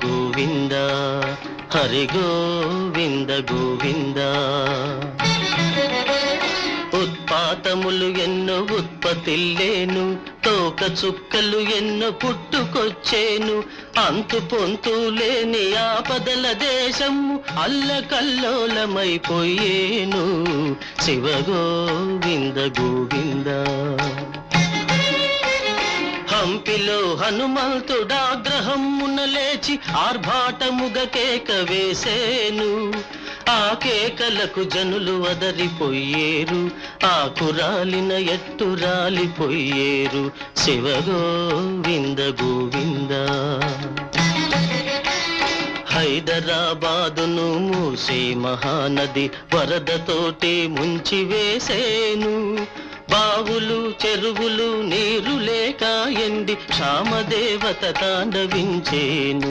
గోవింద హరి గోవింద గోవింద ఉత్పాతములు ఎన్నో ఉత్పత్తిల్లేను తోక చుక్కలు ఎన్నో పుట్టుకొచ్చేను అంతు పొంతు లేని ఆపదల దేశము అల్లకల్లోలమైపోయేను శివ గోవింద గోవింద హంపిలో హనుమంతుడాగ్రహమున లేచి ఆర్భాటముగ కేక వేసేను ఆ కేకలకు జనులు అదరిపోయేరు ఆకురాలిన ఎట్టు రాలిపోయేరు శివ గోవింద గోవింద హైదరాబాదును మూసే మహానది వరదతోటి ముంచి వేసేను బావులు చెరువులు నీరు లేక ఎండి క్షామదేవత తాండవించేను